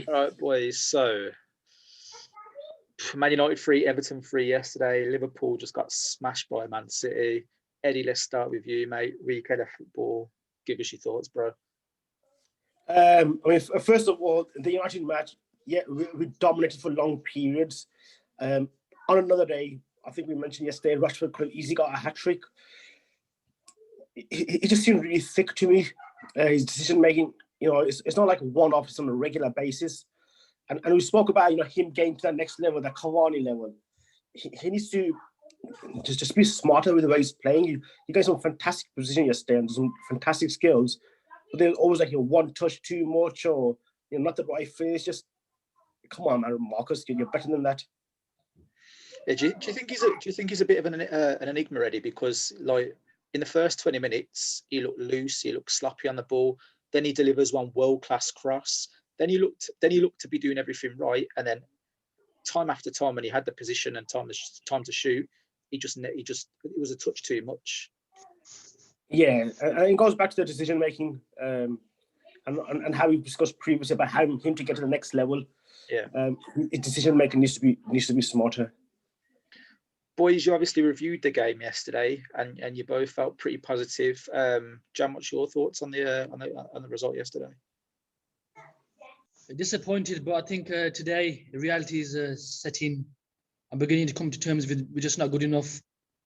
All right, boys. So, Man United 3, Everton 3 yesterday. Liverpool just got smashed by Man City. Eddie, let's start with you, mate. Weekend of football. Give us your thoughts, bro. First of all, the United match, we dominated for long periods. On another day, I think we mentioned yesterday, Rashford could have easily got a hat-trick. It just seemed really thick to me. His decision-making, it's not like one-off, it's on a regular basis. And we spoke about, him getting to that next level, that Cavani level. He needs to just be smarter with the way he's playing. He got some fantastic position yesterday and some fantastic skills. But there's always like one touch too much or not the right face. Just come on, man, Marcus, you're better than that. Yeah, do you think he's a bit of an enigma, Eddie? Because like in the first 20 minutes, he looked loose, he looked sloppy on the ball. Then he delivers one world-class cross. Then he looked to be doing everything right, and then time after time, when he had the position and time to shoot, it was a touch too much. Yeah, and it goes back to the decision making, and how we discussed previously about having him to get to the next level. Yeah, his decision making needs to be smarter. Boys, you obviously reviewed the game yesterday, and you both felt pretty positive. Jan, what's your thoughts on the result yesterday? Disappointed, but I think today the reality is setting. I'm beginning to come to terms with we're just not good enough.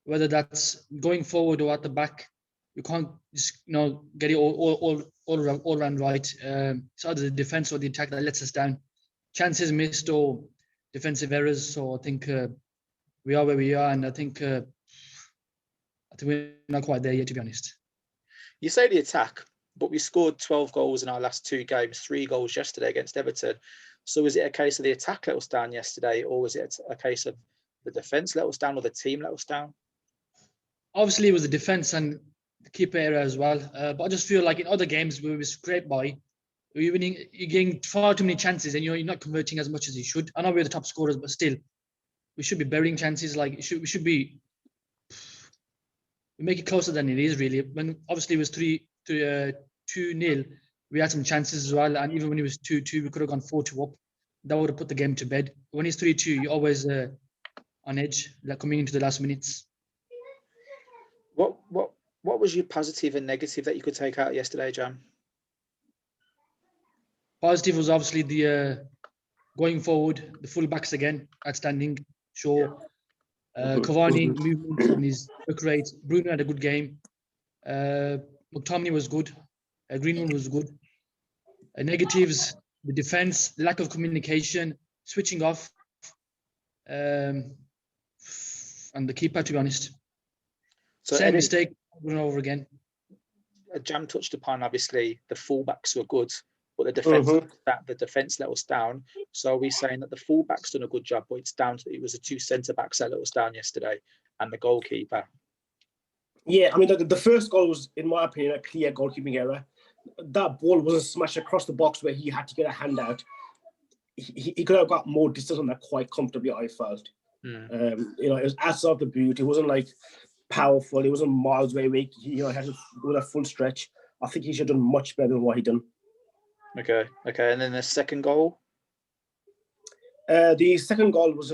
Whether that's going forward or at the back, you can't just get it all around right. It's either the defense or the attack that lets us down. Chances missed or defensive errors. So I think we are where we are, and I think we're not quite there yet, to be honest. You say the attack, but we scored 12 goals in our last 2 games, 3 goals yesterday against Everton. So was it a case of the attack let us down yesterday, or was it a case of the defence let us down, or the team let us down? Obviously, it was the defence and the keeper error as well. But I just feel like in other games where we scrape by, you're getting far too many chances, and you're not converting as much as you should. I know we're the top scorers, but still, we should be burying chances. Like we should be. We make it closer than it is really. When obviously it was 2-0, we had some chances as well, and even when it was 2-2, we could have gone 4-2 up. That would have put the game to bed. When it's 3-2, you're always on edge, like coming into the last minutes. What was your positive and negative that you could take out yesterday, Jan? Positive was obviously the going forward, the full backs again, outstanding. Sure. Cavani movement and his work rate. Bruno had a good game. McTominay was good. Greenwood was good. Negatives, the defense, lack of communication, switching off, and the keeper, to be honest. So same mistake over and over again. Jam touched upon, obviously, the fullbacks were good, but the defence let us down. So are we saying that the fullbacks done a good job, but it was the 2 centre-backs that let us down yesterday and the goalkeeper? Yeah, I mean, the first goal was, in my opinion, a clear goalkeeping error. That ball wasn't smashed across the box where he had to get a hand out. He could have got more distance on that quite comfortably, I felt. It was outside the boot. It wasn't like powerful. It wasn't miles away. He had to go a full stretch. I think he should have done much better than what he done. Okay. And then the second goal? The second goal was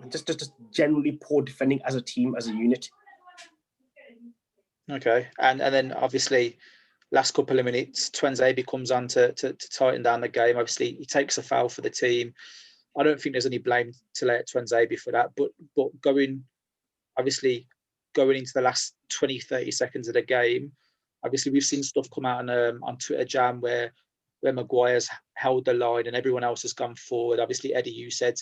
just generally poor defending as a team, as a unit. Okay. And then obviously last couple of minutes, Tuanzebe comes on to tighten down the game. Obviously, he takes a foul for the team. I don't think there's any blame to lay at Tuanzebe for that. But going into the last 20, 30 seconds of the game, obviously we've seen stuff come out on Twitter, Jam, where Maguire's held the line and everyone else has gone forward. Obviously, Eddie, you said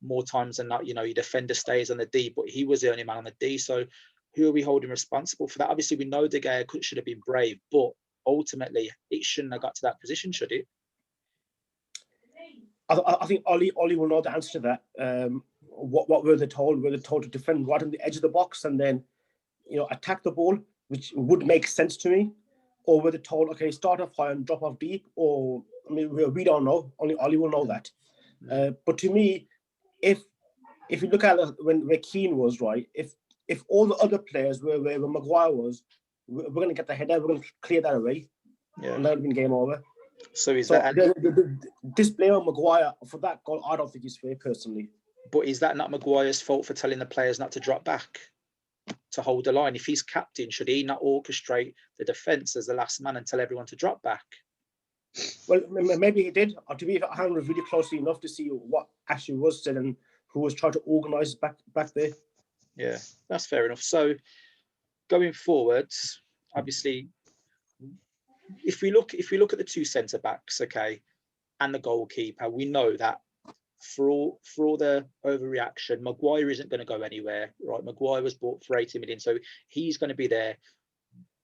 more times than not, your defender stays on the D, but he was the only man on the D. So who are we holding responsible for that? Obviously, we know De Gea should have been brave, but ultimately, it shouldn't have got to that position, should it? I think Ollie will know the answer to that. What were they told? Were they told to defend right on the edge of the box and then, attack the ball, which would make sense to me? Or were they told, okay, start off high and drop off deep? Or, I mean, we don't know. Only Ollie will know that. But to me, if you look at where Keane was, right, if all the other players were where Maguire was, we're going to get the header, we're going to clear that away. Yeah. And that would have been game over. So is So that? the display on Maguire for that goal, I don't think is fair personally. But is that not Maguire's fault for telling the players not to drop back, to hold the line? If he's captain, should he not orchestrate the defence as the last man and tell everyone to drop back? Well, maybe he did. Or to be, I haven't really closely enough to see what actually was said and who was trying to organise back there. Yeah, that's fair enough. So going forward, obviously, if we look at the two centre backs, okay, and the goalkeeper, we know that for all the overreaction, Maguire isn't going to go anywhere, right? Maguire was bought for 80 million, so he's going to be there.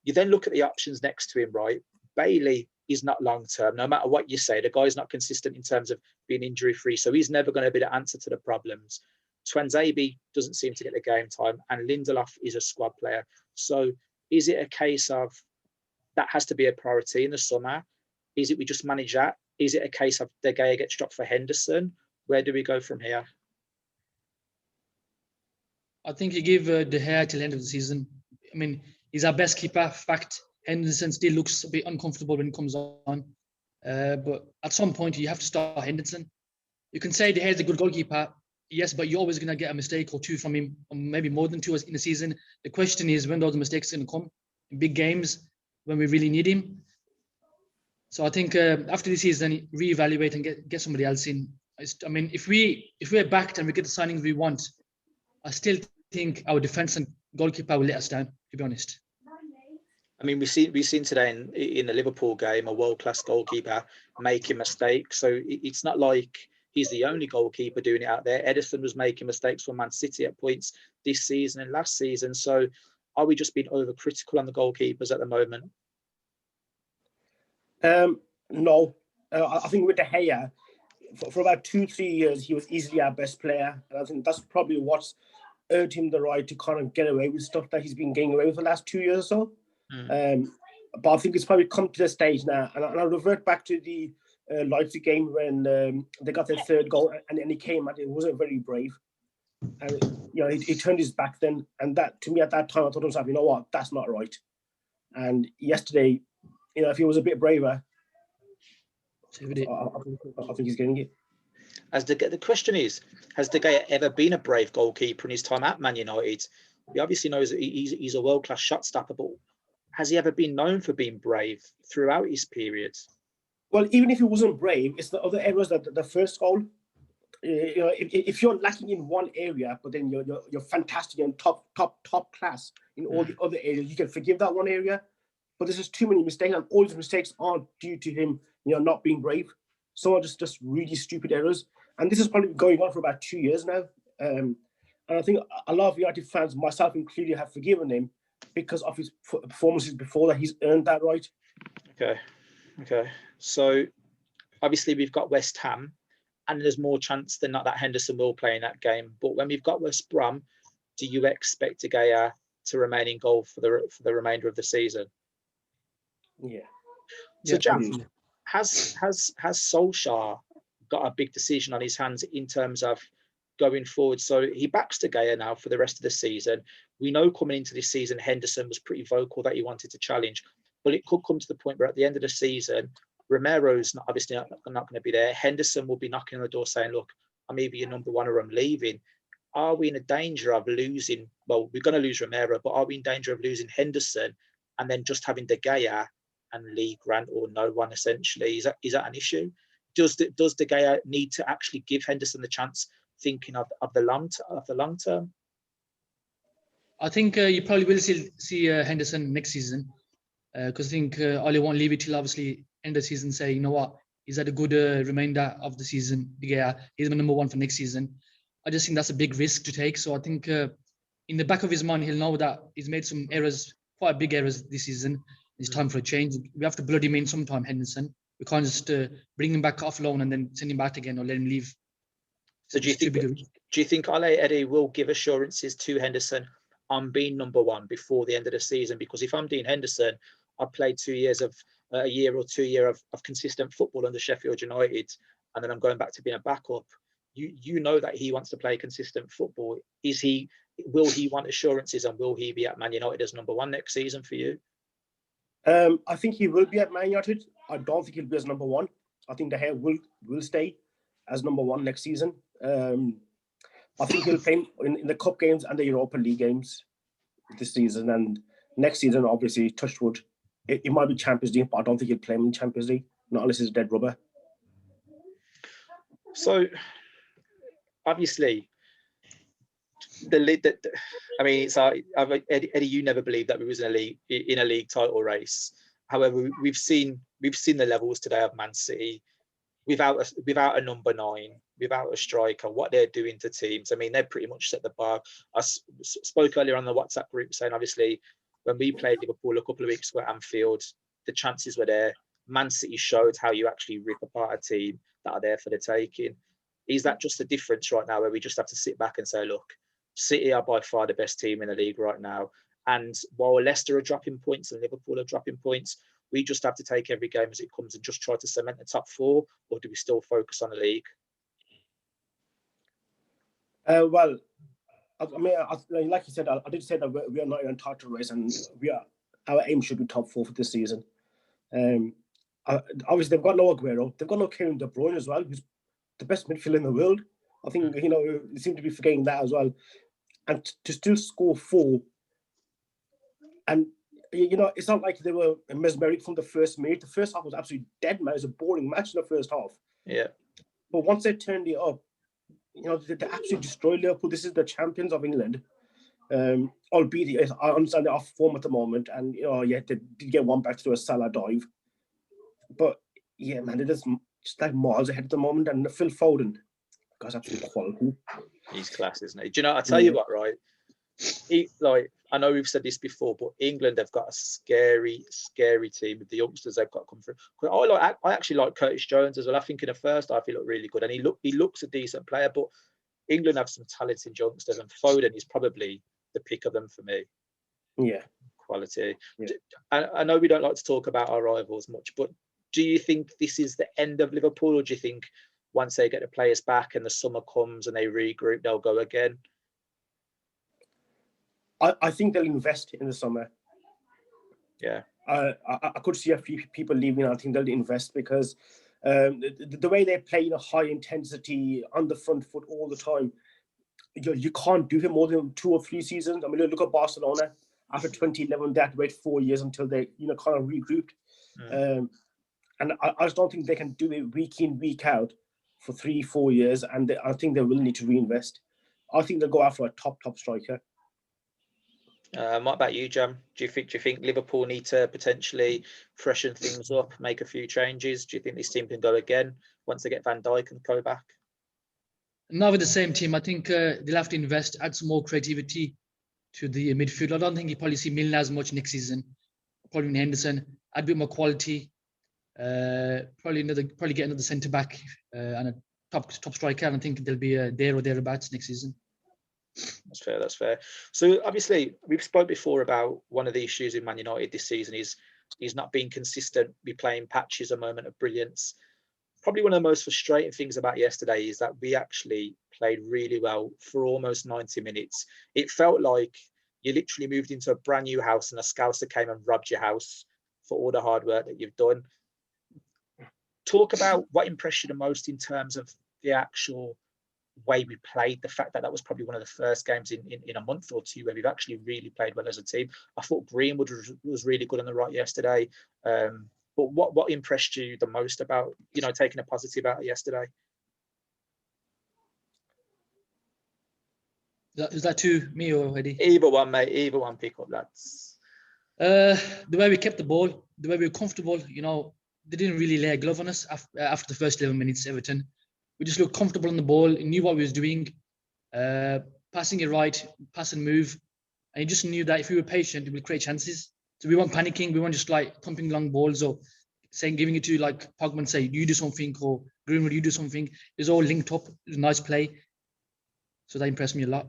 You then look at the options next to him, right? Bailey is not long term. No matter what you say, the guy's not consistent in terms of being injury free, so he's never going to be the answer to the problems. Twanzebe doesn't seem to get the game time, and Lindelof is a squad player. So is it a case of that has to be a priority in the summer? Is it we just manage that? Is it a case of De Gea gets dropped for Henderson? Where do we go from here? I think you give De Gea till the end of the season. I mean, he's our best keeper. Fact, Henderson still looks a bit uncomfortable when he comes on. But at some point, you have to start Henderson. You can say De Gea is a good goalkeeper, yes, but you're always going to get a mistake or two from him, or maybe more than two in the season. The question is when those mistakes are going to come in big games when we really need him. So I think after this season, reevaluate and get somebody else in. I mean, if we're backed and we get the signings we want, I still think our defense and goalkeeper will let us down, to be honest. I mean, we've seen today in the Liverpool game a world-class goalkeeper making mistakes. So it's not like he's the only goalkeeper doing it out there. Ederson was making mistakes for Man City at points this season and last season. So are we just being overcritical on the goalkeepers at the moment? No. I think with De Gea, for about 2-3 years, he was easily our best player. And I think that's probably what's earned him the right to kind of get away with stuff that he's been getting away with for the last 2 years or so. But I think it's probably come to the stage now. And I'll revert back to the Leipzig game when they got their third goal and he came at it. It wasn't very brave. And, he turned his back then. And that, to me, at that time, I thought to myself, you know what, that's not right. And yesterday, if he was a bit braver, I think he's getting it. The question is, has De Gea ever been a brave goalkeeper in his time at Man United? He obviously knows that he's a world-class shot stopper, but has he ever been known for being brave throughout his periods? Well, even if he wasn't brave, it's the other areas that the first goal. If you're lacking in one area, but then you're fantastic and top class in all the other areas, you can forgive that one area. But there's just too many mistakes, and all these mistakes aren't due to him, not being brave. Some are just really stupid errors, and this is probably going on for about 2 years now. And I think a lot of United fans, myself included, have forgiven him because of his performances before that. He's earned that right. Okay. So obviously we've got West Ham, and there's more chance than not that Henderson will play in that game. But when we've got West Brom, do you expect De Gea to remain in goal for the remainder of the season? Yeah. So Jam, has Solskjaer got a big decision on his hands in terms of going forward? So he backs De Gea now for the rest of the season. We know coming into this season, Henderson was pretty vocal that he wanted to challenge, but it could come to the point where at the end of the season, Romero's obviously not going to be there. Henderson will be knocking on the door saying, look, I'm either your number one or I'm leaving. Are we in a danger of losing? Well, we're going to lose Romero, but are we in danger of losing Henderson and then just having De Gea and Lee Grant or no one essentially? Is that an issue? Does De Gea need to actually give Henderson the chance, thinking of the long term? I think you probably will see Henderson next season because I think Ole won't leave it till obviously end of the season. Say, you know what, he's had a good remainder of the season. De Gea, he's my number one for next season. I just think that's a big risk to take. So I think in the back of his mind, he'll know that he's made some errors, quite big errors this season. It's time for a change. We have to blood him in sometime, Henderson. We can't just bring him back off loan and then send him back again or let him leave. So do you think Ole Eddie will give assurances to Henderson on being number one before the end of the season? Because if I'm Dean Henderson, I've played 2 years of a year or 2 years of consistent football under Sheffield United, and then I'm going back to being a backup. You know that he wants to play consistent football. Will he want assurances, and will he be at Man United as number one next season for you? I think he will be at Man United. I don't think he'll be as number one. I think De Gea will stay as number one next season. I think he'll play in the cup games and the Europa League games this season, and next season, obviously, touch wood, it might be Champions League, but I don't think he'll play in Champions League, not unless it's dead rubber. So, obviously, I mean, it's Eddie. You never believed that we was in a league title race. However, we've seen the levels today of Man City without a number 9, without a striker. What they're doing to teams, I mean, they've pretty much set the bar. I spoke earlier on the WhatsApp group saying, obviously, when we played Liverpool a couple of weeks ago at Anfield, the chances were there. Man City showed how you actually rip apart a team that are there for the taking. Is that just a difference right now where we just have to sit back and say, look, City are by far the best team in the league right now. And while Leicester are dropping points and Liverpool are dropping points, we just have to take every game as it comes and just try to cement the top 4, or do we still focus on the league? Well, I mean, like you said, I did say that we are not in a title race, and our aim should be top 4 for this season. Obviously, they've got no Aguero, they've got no Kevin De Bruyne as well, who's the best midfielder in the world. I think you seem to be forgetting that as well, and to still score 4, and it's not like they were mesmeric from the first minute. The first half was absolutely dead, man. It was a boring match in the first half. Yeah. But once they turned it up, they absolutely destroyed Liverpool. This is the champions of England. Albeit, I understand they're off form at the moment, and they did get one back through a Salah dive. But yeah, man, they're just like miles ahead at the moment. And Phil Foden, guy's absolute quality. He's class, isn't he? Do you know? I tell you what, right? I know we've said this before, but England have got a scary, scary team with the youngsters they've got come through. I actually like Curtis Jones as well. I think in the first half he looked really good, and he looks a decent player. But England have some talented youngsters, and Foden is probably the pick of them for me. Yeah, quality. Yeah. I know we don't like to talk about our rivals much, but do you think this is the end of Liverpool, or do you think once they get the players back and the summer comes and they regroup, they'll go again? I think they'll invest in the summer. Yeah. I could see a few people leaving. I think they'll invest because the way they play in a high intensity on the front foot all the time, you can't do it more than 2 or 3 seasons. I mean, look at Barcelona. After 2011, they had to wait 4 years until they kind of regrouped. And I just don't think they can do it week in, week out for 3-4 years. And I think they will need to reinvest. I think they'll go after a top striker. What about you, Jam? Do you think Liverpool need to potentially freshen things up, make a few changes? Do you think this team can go again once they get Van Dijk and go back? Not with the same team. I think they'll have to invest, add some more creativity to the midfield. I don't think you probably see Milner as much next season. Probably Henderson, add a bit more quality. Probably get another centre back and a top striker. And I think they'll be there or thereabouts next season. That's fair. So obviously we've spoke before about one of the issues in Man United this season is not being consistent. Be playing patches, a moment of brilliance. Probably one of the most frustrating things about yesterday is that we actually played really well for almost 90 minutes. It felt like you literally moved into a brand new house and a scouser came and robbed your house for all the hard work that you've done. Talk about what impressed you the most in terms of the actual way we played, the fact that was probably one of the first games in a month or two where we've actually really played well as a team. I thought Greenwood was really good on the right yesterday. But what impressed you the most about, taking a positive out of yesterday? Is that to me or Eddie? Either one, mate. Either one, pick up, lads. The way we kept the ball, the way we were comfortable, they didn't really lay a glove on us after the first 11 minutes, Everton. We just looked comfortable on the ball, knew what we was doing, passing it right, pass and move. And you just knew that if we were patient, it would create chances. So we weren't panicking. We weren't just like pumping long balls or giving it to like Pogba and say, you do something, or Greenwood, you do something. It was all linked up. It was a nice play. So that impressed me a lot.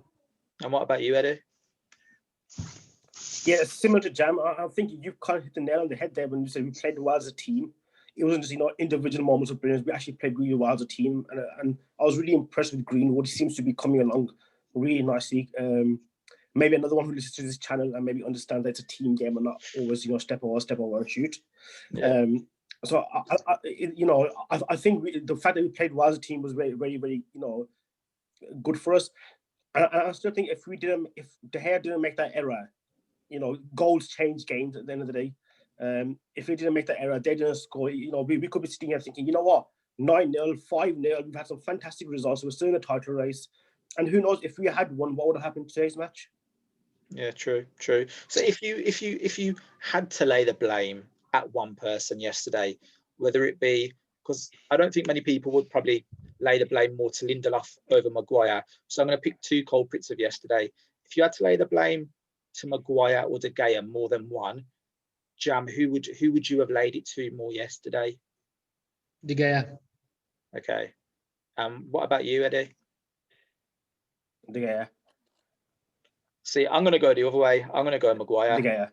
And what about you, Eddie? Yeah, similar to Jam. I think you kind of hit the nail on the head there when you said we played well as a team. It wasn't just individual moments of brilliance. We actually played really well as a team, and I was really impressed with Greenwood. He seems to be coming along really nicely. Maybe another one who listens to this channel and maybe understands that it's a team game and not always step over and shoot. Yeah. So I think the fact that we played well as a team was very, very, very, good for us. And I still think if De Gea didn't make that error, goals change games at the end of the day. If they didn't make that error, they didn't score. We could be sitting here thinking, you know what, 9-0, 5-0. We've had some fantastic results. We're still in the title race, and who knows if we had won, what would have happened in today's match? Yeah, true. So if you had to lay the blame at one person yesterday, whether it be, because I don't think many people would probably lay the blame more to Lindelof over Maguire. So I'm going to pick two culprits of yesterday. If you had to lay the blame to Maguire or De Gea more than one, Jam, who would you have laid it to more yesterday? De Gea. Okay. What about you, Eddie? De Gea. See, I'm going to go the other way. I'm going to go Maguire. De Gea.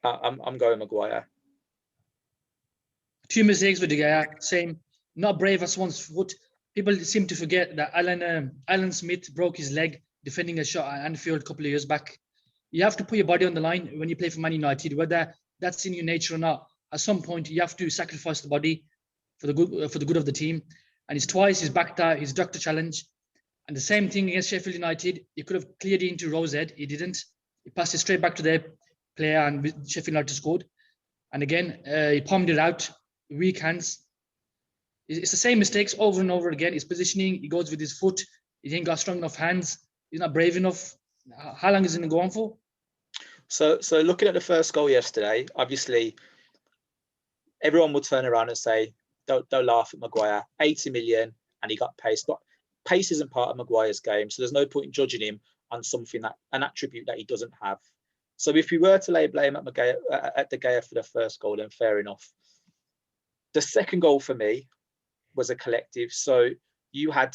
I'm going Maguire. Two mistakes with De Gea. Same. Not brave as one's foot. People seem to forget that Alan Smith broke his leg defending a shot at Anfield a couple of years back. You have to put your body on the line when you play for Man United, whether that's in your nature or not. At some point, you have to sacrifice the body for the good of the team. And it's twice he's backed out his doctor challenge. And the same thing against Sheffield United. He could have cleared it into Rose's head. He didn't. He passed it straight back to their player, and Sheffield United scored. And again, he palmed it out, weak hands. It's the same mistakes over and over again. His positioning, he goes with his foot. He ain't got strong enough hands. He's not brave enough. How long is it going to go on for? So looking at the first goal yesterday, obviously, everyone will turn around and say, don't laugh at Maguire. 80 million, and he got pace. But pace isn't part of Maguire's game, so there's no point in judging him on something an attribute that he doesn't have. So if we were to lay blame at De Gea for the first goal, then fair enough. The second goal for me was a collective. So you had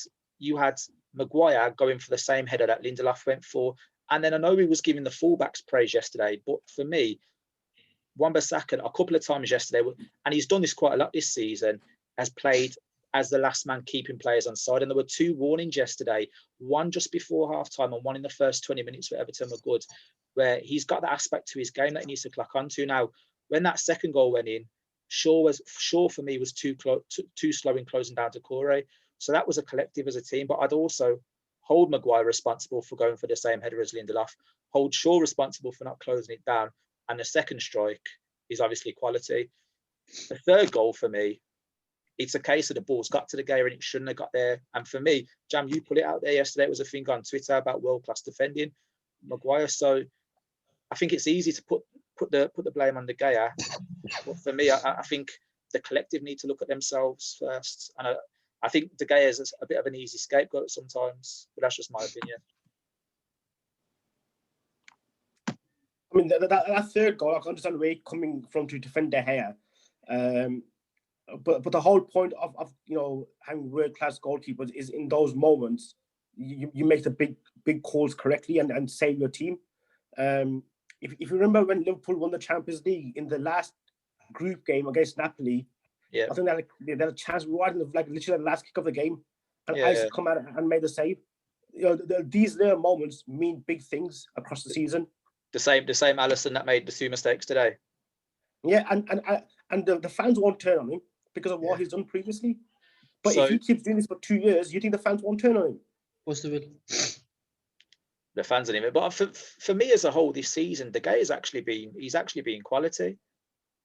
Maguire going for the same header that Lindelof went for, and then I know he was giving the fullbacks praise yesterday, but for me, Wan-Bissaka a couple of times yesterday, and he's done this quite a lot this season, has played as the last man keeping players on side. And there were two warnings yesterday, one just before half-time and one in the first 20 minutes for Everton were good, where he's got that aspect to his game that he needs to clock onto. Now, when that second goal went in, Shaw for me was too slow in closing down to Corey. So that was a collective as a team. But I'd also hold Maguire responsible for going for the same header as Lindelof, hold Shaw responsible for not closing it down. And the second strike is obviously quality. The third goal for me, it's a case of the ball's got to De Gea and it shouldn't have got there. And for me, Jam, you put it out there yesterday. It was a thing on Twitter about world-class defending, Maguire. So I think it's easy to put the blame on De Gea. But for me, I think the collective need to look at themselves first. And I think De Gea is a bit of an easy scapegoat sometimes, but that's just my opinion. I mean, that third goal, I can understand where he's coming from to defend De Gea. But the whole point of having world-class goalkeepers is in those moments, you make the big calls correctly and save your team. If you remember when Liverpool won the Champions League in the last group game against Napoli, yeah, I think they had a chance right in literally the last kick of the game, and Ice come out and made the save. These little moments mean big things across the season. The same Alisson that made the two mistakes today. Yeah, and the fans won't turn on him because of what he's done previously. But if he keeps doing this for 2 years, you think the fans won't turn on him? What's the will? The fans on him. But for me as a whole this season, De Gea has actually been quality.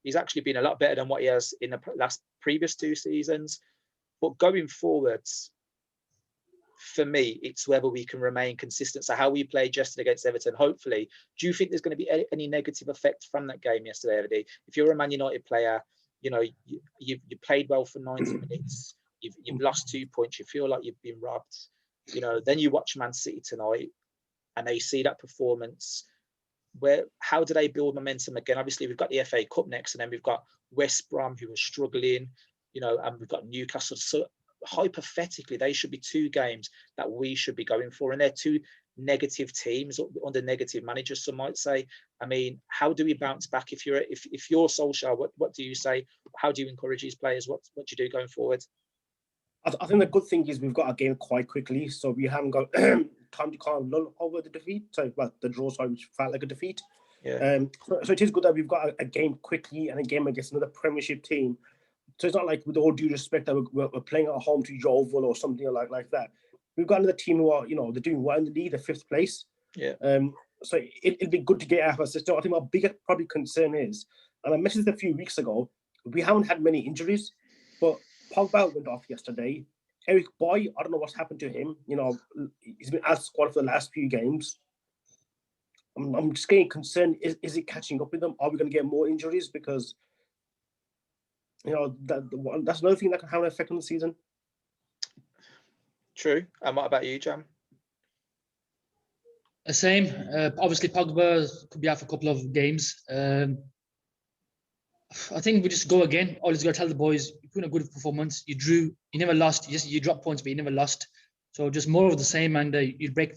He's actually been a lot better than what he has in the previous 2 seasons. But going forwards, for me, it's whether we can remain consistent. So how we played yesterday against Everton, hopefully, do you think there's going to be any negative effect from that game yesterday, Eddie? If you're a Man United player, you played well for 90 minutes, you've lost 2 points, you feel like you've been robbed. Then you watch Man City tonight and they see that performance. How do they build momentum again? Obviously, we've got the FA Cup next, and then we've got West Brom, who are struggling, and we've got Newcastle. So hypothetically, they should be 2 games that we should be going for, and they're 2 negative teams under negative managers, some might say. I mean, how do we bounce back? If you're Solskjaer, what do you say? How do you encourage these players? What do you do going forward? I think the good thing is we've got a game quite quickly, so we haven't got time to kind of lull over the defeat. The draw, which felt like a defeat. Yeah. So it is good that we've got a game quickly and a game against another Premiership team. So it's not like, with all due respect, that we're playing at home to Yeovil or something like that. We've got another team who are, they're doing well in the league, they're 5th place. Yeah. So it'd be good to get out of our system. I think our bigger probably concern is, and I mentioned this a few weeks ago, we haven't had many injuries, but Pogba went off yesterday. Eric Boy, I don't know what's happened to him. He's been out of squad for the last few games. I'm just getting concerned. Is it catching up with them? Are we going to get more injuries? Because that's another thing that can have an effect on the season. True. And what about you, Jam? The same. Obviously, Pogba could be out for a couple of games. I think we just go again. All he's got to tell the boys, you put in a good performance. You drew. You never lost. You dropped points, but you never lost. So just more of the same, and you'll break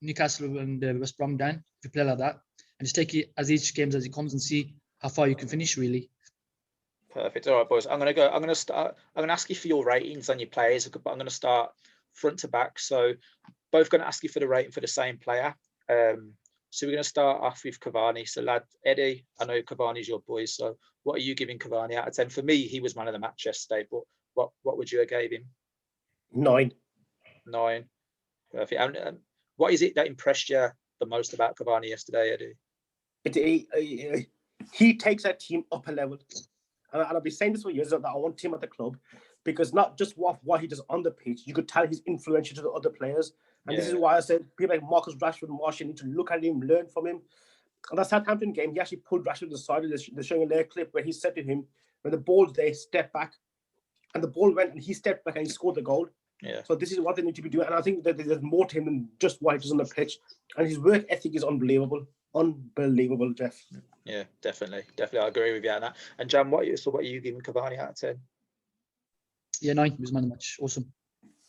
Newcastle and West Brom down if you play like that, and just take it as each game as it comes and see how far you can finish. Really. Perfect. All right, boys. I'm going to ask you for your ratings on your players, but I'm going to start front to back. So both going to ask you for the rating for the same player. So we're going to start off with Cavani. So, lad, Eddie, I know Cavani's your boy. So what are you giving Cavani out of 10? For me, he was man of the match yesterday. But what would you have gave him? 9. 9. Perfect. And what is it that impressed you the most about Cavani yesterday, Eddie? He takes that team up a level. And I've been saying this for years, that I want him at the club, because not just what he does on the pitch, you could tell he's influential to the other players. And this is why I said people like Marcus Rashford and Martial need to look at him, learn from him. And that Southampton game, he actually pulled Rashford to the side. They're showing a later clip where he said to him, when the ball's there, step back. And the ball went and he stepped back and he scored the goal. Yeah. So this is what they need to be doing. And I think that there's more to him than just what he does on the pitch. And his work ethic is unbelievable. Unbelievable, Jeff. Yeah, definitely. I agree with you on that. And Jan, what are you giving Cavani out of 10? Yeah, 9. He was man of the match. Awesome.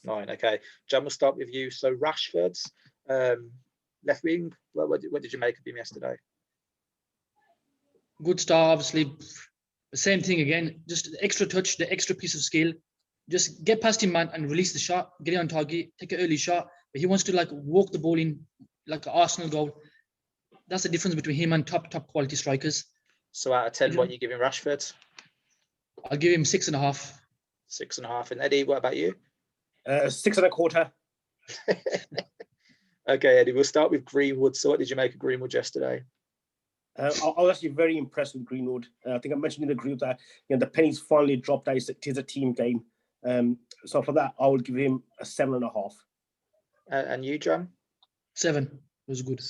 9. Okay. Jan, we'll start with you. So Rashford's left wing. What did you make of him yesterday? Good start, obviously. The same thing again. Just the extra touch, the extra piece of skill. Just get past him, man, and release the shot. Get it on target. Take an early shot. But he wants to walk the ball in like an Arsenal goal. That's the difference between him and top quality strikers. So out of 10, what are you giving Rashford? I'll give him 6.5. 6.5. And Eddie, what about you? 6.25. Okay, Eddie, we'll start with Greenwood. So what did you make of Greenwood yesterday? I was actually very impressed with Greenwood. I think I mentioned in the group that the pennies finally dropped out. It is a team game. So for that, I would give him a 7.5. And you, Jam? 7. It was good.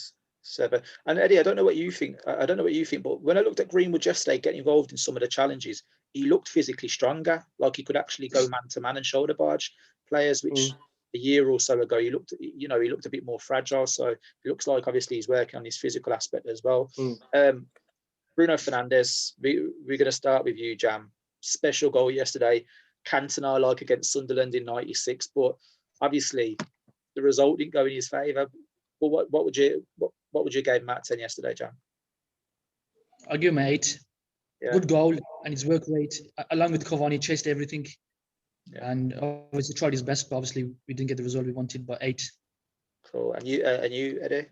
7. And Eddie, I don't know what you think. But when I looked at Greenwood yesterday, getting involved in some of the challenges, he looked physically stronger. Like he could actually go man to man and shoulder barge players, which a year or so ago he looked a bit more fragile. So it looks like obviously he's working on his physical aspect as well. Bruno Fernandes, we're going to start with you, Jam. Special goal yesterday. Cantona like against Sunderland in '96, but obviously the result didn't go in his favour. But what would you give him out of 10 yesterday, Jam? I'll give him an 8. Yeah. Good goal, and his work rate, along with Cavani, chased everything. Yeah. And obviously tried his best, but obviously we didn't get the result we wanted. But 8. Cool. And you, Eddie?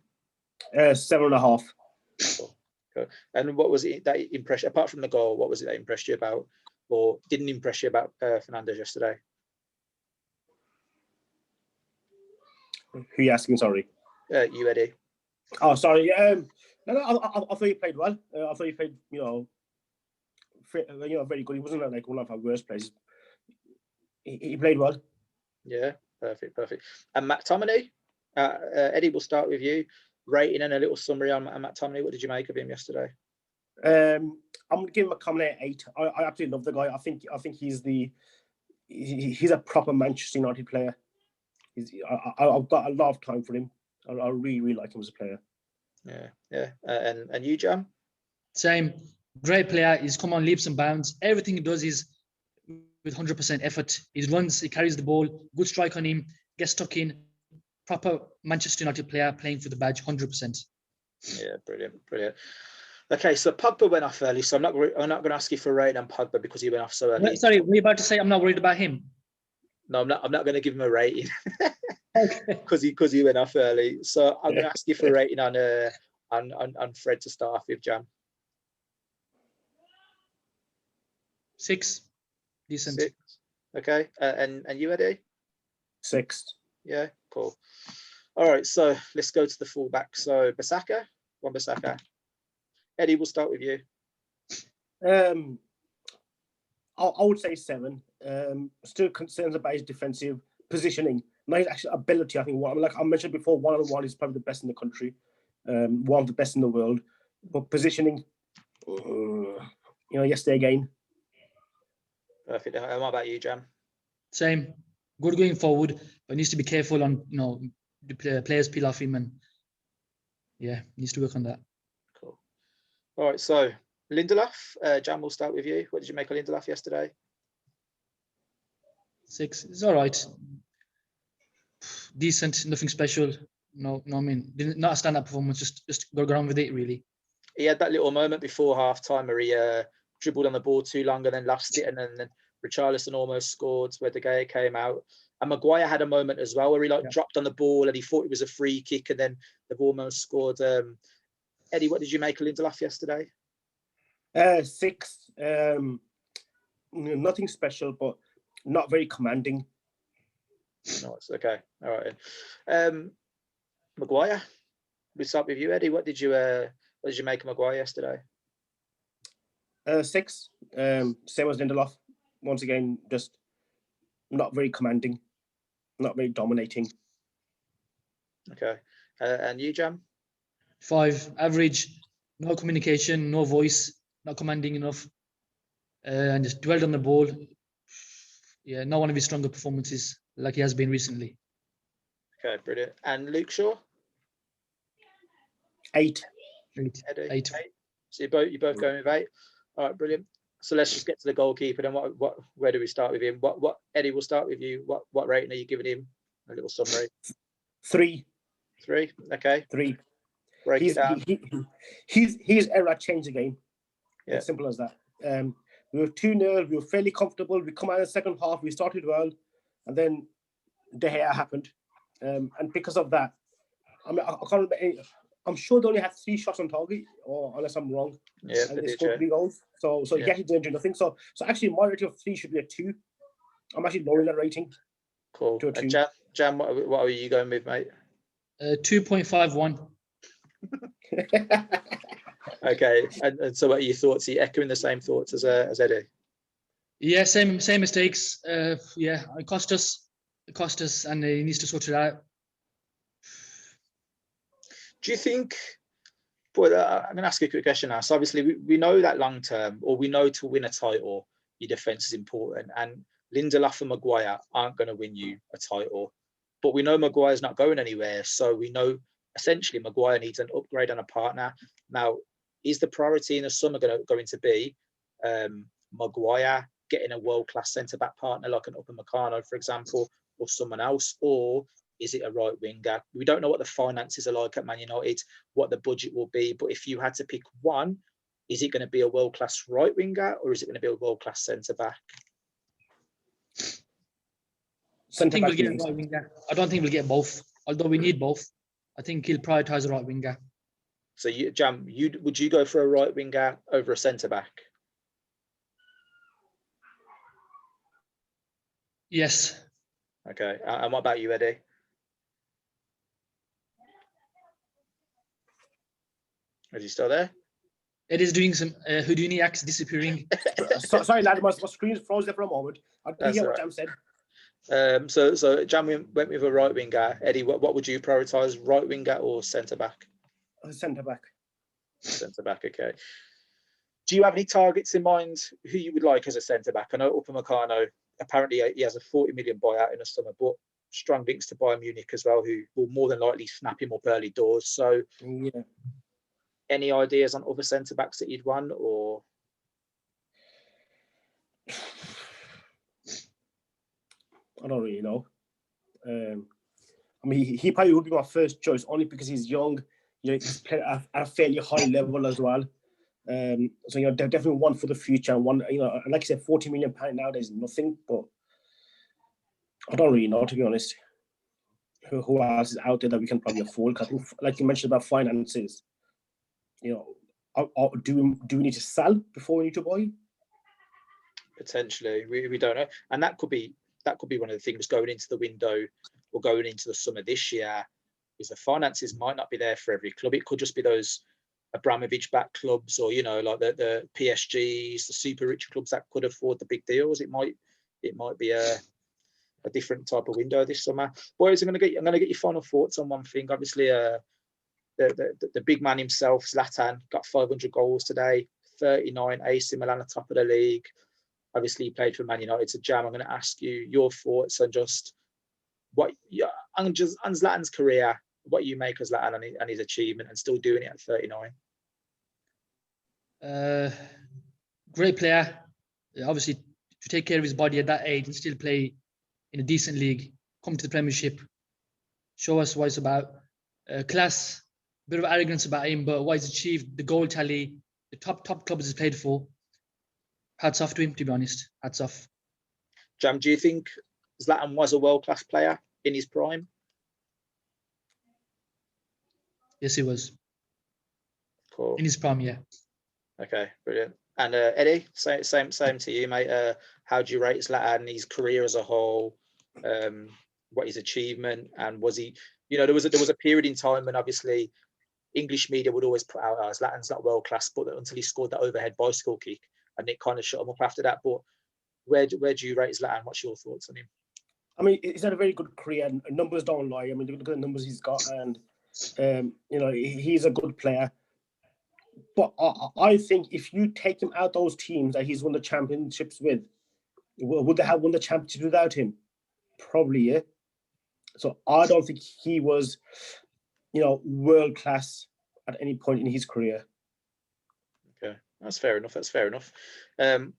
7.5. Cool. And what was it that impressed, apart from the goal, what was it that impressed you about, or didn't impress you about Fernandes yesterday? Who are you asking? Sorry. You, Eddie. Oh, sorry. No, I thought he played well. I thought he played, very good. He wasn't like one of our worst players. He played well. Yeah, perfect. And McTominay, Eddie, we'll start with you. Rating and a little summary on McTominay. What did you make of him yesterday? I'm going to give McTominay an 8. I absolutely love the guy. I think he's a proper Manchester United player. I've got a lot of time for him. I really, really like him as a player. Yeah. And you, Jam? Same. Great player. He's come on leaps and bounds. Everything he does is with 100% effort. He runs, he carries the ball, good strike on him, gets stuck in. Proper Manchester United player playing for the badge, 100%. Yeah, brilliant. Okay, so Pogba went off early, so I'm not going to ask you for a rating on Pogba because he went off so early. Sorry, were you about to say I'm not worried about him? No, I'm not going to give him a rating because he went off early. So I'm going to ask you for a rating on Fred to start off with, Jam. 6. Decent. 6. Okay. And you, Eddie? 6. Yeah, cool. All right, so let's go to the fullback. So Bissaka, Wan-Bissaka. Eddie, we'll start with you. I would say 7. Still concerns about his defensive positioning, not his actual ability. I think, like I mentioned before, 1-on-1 is probably the best in the country, one of the best in the world. But positioning, yesterday again. Perfect. And what about you, Jam? Same. Good going forward, but needs to be careful on the players peel off him, and needs to work on that. Cool. All right, so Lindelof, Jam, we'll start with you. What did you make of Lindelof yesterday? 6. It's all right. Decent, nothing special. No, I mean, not a stand-up performance. Just go around with it, really. He had that little moment before half-time where he dribbled on the ball too long and then lost it, and then Richarlison almost scored where De Gea came out. And Maguire had a moment as well where he dropped on the ball and he thought it was a free kick, and then they've almost scored. Eddie, what did you make of Lindelof yesterday? 6. Nothing special, but not very commanding. No, it's okay. All right. Maguire, we'll start with you, Eddie. What did you make of Maguire yesterday? 6. Same as Lindelof. Once again, just not very commanding, not very dominating. Okay. And you, Jam? 5. Average. No communication, no voice, not commanding enough, and just dwelled on the ball. Yeah, not one of his stronger performances like he has been recently. Okay, brilliant. And Luke Shaw? 8. 8. So you're both going with 8. All right, brilliant. So let's just get to the goalkeeper. Then where do we start with him? What Eddie, we'll start with you. What rating are you giving him? A little summary. 3. 3. Okay. 3. Break it down. His error changed the game. Yeah. As simple as that. We were 2-0. We were fairly comfortable. We come out in the second half. We started well, and then De Gea happened. And because of that, I mean, I can't remember any. I'm sure they only had 3 shots on target, or unless I'm wrong. Yeah, and they scored 3 goals. So he actually didn't do nothing. So actually, my rating of 3 should be a 2. I'm actually lowering that rating. Cool. To a 2. Jam, what are you going with, mate? 2.51. Okay. And so, what are your thoughts? Are you echoing the same thoughts as Eddie? Yeah, same mistakes. It cost us, and he needs to sort it out. Do you think? But I'm going to ask you a quick question now. So obviously, we know that long term, or we know to win a title, your defense is important. And Lindelof and Maguire aren't going to win you a title. But we know Maguire's not going anywhere. So we know essentially Maguire needs an upgrade and a partner. Now, is the priority in the summer going to be Maguire getting a world-class centre-back partner like an Upamecano, for example, or someone else? Or is it a right winger? We don't know what the finances are like at Man United, what the budget will be. But if you had to pick one, is it going to be a world-class right winger, or is it going to be a world-class centre-back? I think we'll get a right winger. I don't think we'll get both, although we need both. I think he'll prioritise a right winger. So, Jam, would you go for a right winger over a centre-back? Yes. Okay. And what about you, Eddie? Are you still there? Eddie's doing some Houdini acts, disappearing. Sorry, lad, my screen froze there for a moment. I didn't hear what Jam said. So Jam went with a right winger. Eddie, what would you prioritise, right winger or centre back? Centre back. Centre back, okay. Do you have any targets in mind who you would like as a centre back? I know Upamecano, apparently he has a 40 million buyout in the summer, but strong links to Bayern Munich as well, who will more than likely snap him up early doors. So, yeah. Any ideas on other centre backs that you'd want, or? I don't really know. I mean, he probably would be my first choice only because he's young. He's played at a fairly high level as well. So definitely one for the future. And one, like I said, 40 million pound nowadays is nothing. But I don't really know, to be honest. Who else is out there that we can probably afford? I think, like you mentioned about finances, do we need to sell before we need to buy? Potentially, we don't know, and that could be one of the things going into the window or going into the summer this year, is the finances might not be there for every club. It could just be those Abramovich-backed clubs, or like the PSGs, the super rich clubs that could afford the big deals. It might be a different type of window this summer. Boys, I'm gonna get your final thoughts on one thing. Obviously, the big man himself, Zlatan, got 500 goals today, 39, AC Milan at the top of the league. Obviously, he played for Man Utd. So, Jam, I'm going to ask you your thoughts on just on Zlatan's career, what you make of Zlatan and his achievement, and still doing it at 39. Great player. Obviously, to take care of his body at that age and still play in a decent league, come to the Premiership, show us what it's about. Class, bit of arrogance about him, but what he's achieved, the goal tally, the top clubs he's played for. Hats off to him, to be honest. Hats off. Jam, do you think Zlatan was a world-class player in his prime? Yes, he was. Cool. In his prime, yeah. Okay, brilliant. And Eddie, same to you, mate. How do you rate Zlatan, his career as a whole, what his achievement, and was he? There was a period in time when obviously English media would always put out Zlatan's not world class, but until he scored that overhead bicycle kick, and it kind of shut him up after that. But where do you rate Zlatan? What's your thoughts on him? I mean, he's had a very good career, and numbers don't lie. I mean, look at the numbers he's got, and he's a good player. But I think if you take him out those teams that he's won the championships with, would they have won the championship without him? Probably, yeah. So I don't think he was, world class at any point in his career. Okay, that's fair enough. We'll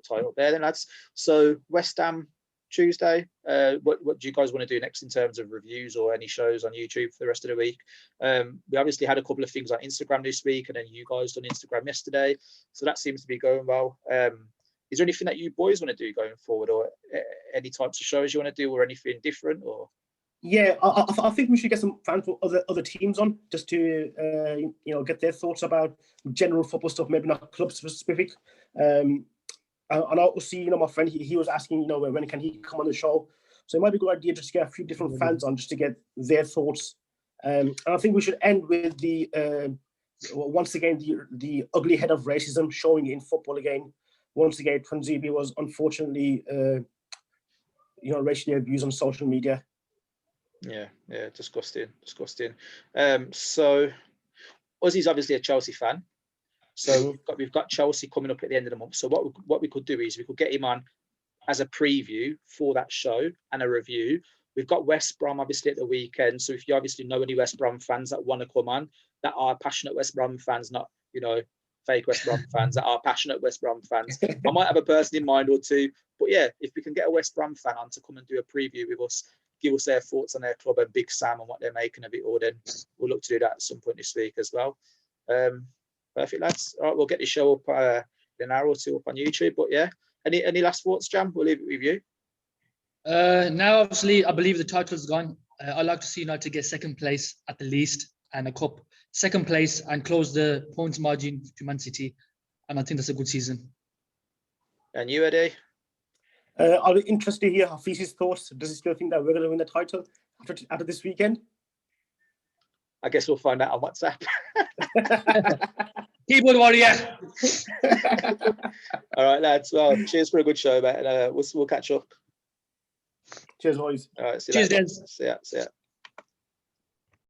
tie up there then, lads. So West Ham Tuesday. What do you guys want to do next in terms of reviews or any shows on YouTube for the rest of the week? We obviously had a couple of things on Instagram this week, and then you guys done Instagram yesterday, so that seems to be going well. Is there anything that you boys want to do going forward, or any types of shows you want to do, or anything different? Or yeah, I think we should get some fans from other teams on, just to get their thoughts about general football stuff, maybe not club specific. And I also see, my friend, he was asking, when can he come on the show? So it might be a good idea just to get a few different fans on, just to get their thoughts. And I think we should end with once again, the ugly head of racism showing in football again. Once again, Pranzibi was unfortunately, racially abused on social media. Yeah, disgusting. So Ozzy's obviously a Chelsea fan. So we've got Chelsea coming up at the end of the month. So what we could do is we could get him on as a preview for that show and a review. We've got West Brom obviously at the weekend. So if you obviously know any West Brom fans that want to come on, that are passionate West Brom fans, not fake West Brom fans, that are passionate West Brom fans, I might have a person in mind or two. But yeah, if we can get a West Brom fan on to come and do a preview with us, give us their thoughts on their club and Big Sam and what they're making of it all, then we'll look to do that at some point this week as well. Perfect, lads. All right, we'll get the show up in an hour or two up on YouTube. But yeah, any last thoughts, Jam? We'll leave it with you. Now, obviously, I believe the title's gone. I'd like to see United get second place at the least, and a cup. Second place and close the points margin to Man City. And I think that's a good season. And you, Eddie? I'll be interested to hear Hafiz's thoughts. Does he still think that we're going to win the title after this weekend? I guess we'll find out on WhatsApp. Keyboard warrior. All right, lads. Well, cheers for a good show, mate. And we'll catch up. Cheers, boys. All right, see you Cheers, later. guys. See ya.